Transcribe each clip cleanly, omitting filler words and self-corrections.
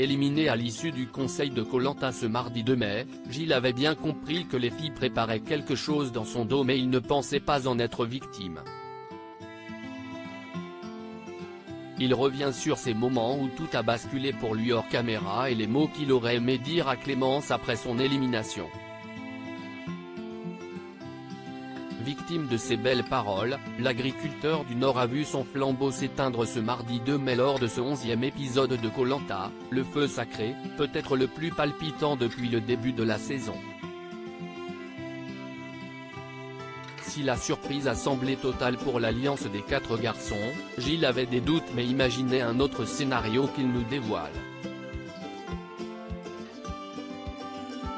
Éliminé à l'issue du conseil de Koh-Lanta ce mardi 2 mai, Gilles avait bien compris que les filles préparaient quelque chose dans son dos mais il ne pensait pas en être victime. Il revient sur ces moments où tout a basculé pour lui hors caméra et les mots qu'il aurait aimé dire à Clémence après son élimination. Victime de ces belles paroles, l'agriculteur du Nord a vu son flambeau s'éteindre ce mardi 2 mai lors de ce 11e épisode de Koh-Lanta, le feu sacré, peut-être le plus palpitant depuis le début de la saison. Si la surprise a semblé totale pour l'alliance des 4 garçons, Gilles avait des doutes mais imaginait un autre scénario qu'il nous dévoile.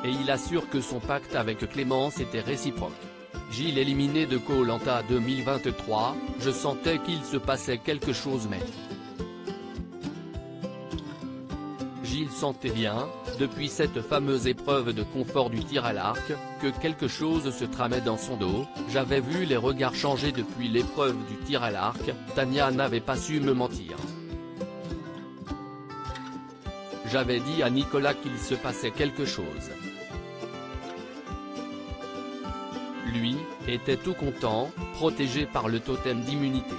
Et il assure que son pacte avec Clémence était réciproque. Gilles éliminé de Koh-Lanta 2023, je sentais qu'il se passait quelque chose mais… Gilles sentait bien, depuis cette fameuse épreuve de confort du tir à l'arc, que quelque chose se tramait dans son dos. J'avais vu les regards changer depuis l'épreuve du tir à l'arc, Tania n'avait pas su me mentir. J'avais dit à Nicolas qu'il se passait quelque chose. Lui, était tout content, protégé par le totem d'immunité.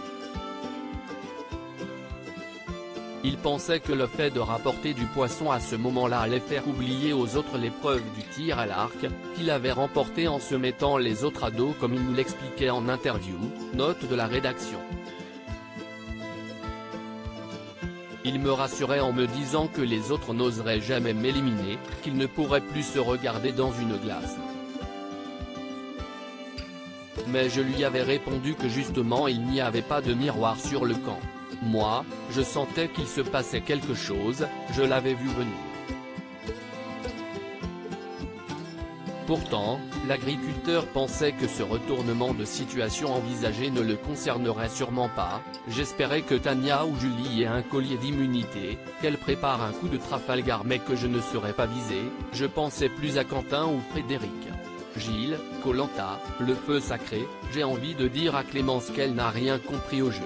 Il pensait que le fait de rapporter du poisson à ce moment-là allait faire oublier aux autres l'épreuve du tir à l'arc, qu'il avait remporté en se mettant les autres à dos comme il nous l'expliquait en interview, note de la rédaction. Il me rassurait en me disant que les autres n'oseraient jamais m'éliminer, qu'ils ne pourraient plus se regarder dans une glace. Mais je lui avais répondu que justement il n'y avait pas de miroir sur le camp. Moi, je sentais qu'il se passait quelque chose, je l'avais vu venir. Pourtant, l'agriculteur pensait que ce retournement de situation envisagé ne le concernerait sûrement pas. J'espérais que Tania ou Julie aient un collier d'immunité, qu'elle prépare un coup de Trafalgar mais que je ne serais pas visé. Je pensais plus à Quentin ou Frédéric. Gilles, Koh-Lanta, le feu sacré, j'ai envie de dire à Clémence qu'elle n'a rien compris au jeu.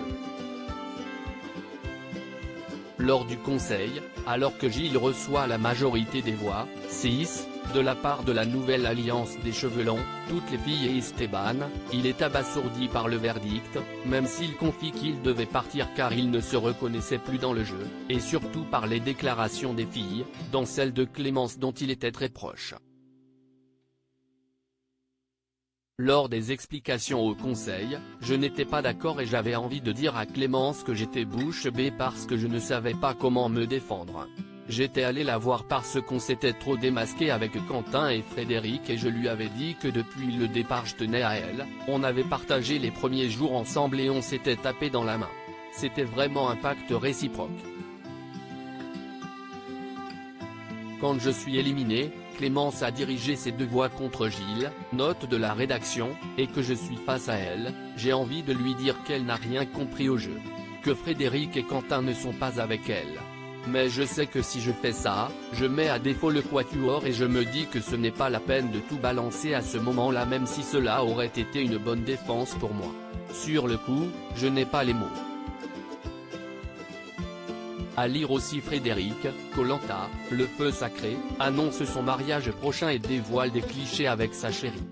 Lors du conseil, alors que Gilles reçoit la majorité des voix, 6, de la part de la nouvelle alliance des cheveux longs, toutes les filles et Esteban, il est abasourdi par le verdict, même s'il confie qu'il devait partir car il ne se reconnaissait plus dans le jeu, et surtout par les déclarations des filles, dont celle de Clémence dont il était très proche. Lors des explications au conseil, je n'étais pas d'accord et j'avais envie de dire à Clémence que j'étais bouche bée parce que je ne savais pas comment me défendre. J'étais allé la voir parce qu'on s'était trop démasqué avec Quentin et Frédéric et je lui avais dit que depuis le départ je tenais à elle, on avait partagé les premiers jours ensemble et on s'était tapé dans la main. C'était vraiment un pacte réciproque. Quand je suis éliminé, Clémence a dirigé ses 2 voix contre Gilles, note de la rédaction, et que je suis face à elle, j'ai envie de lui dire qu'elle n'a rien compris au jeu. Que Frédéric et Quentin ne sont pas avec elle. Mais je sais que si je fais ça, je mets à défaut le quatuor et je me dis que ce n'est pas la peine de tout balancer à ce moment-là même si cela aurait été une bonne défense pour moi. Sur le coup, je n'ai pas les mots. À lire aussi Frédéric, Koh-Lanta, le feu sacré, annonce son mariage prochain et dévoile des clichés avec sa chérie.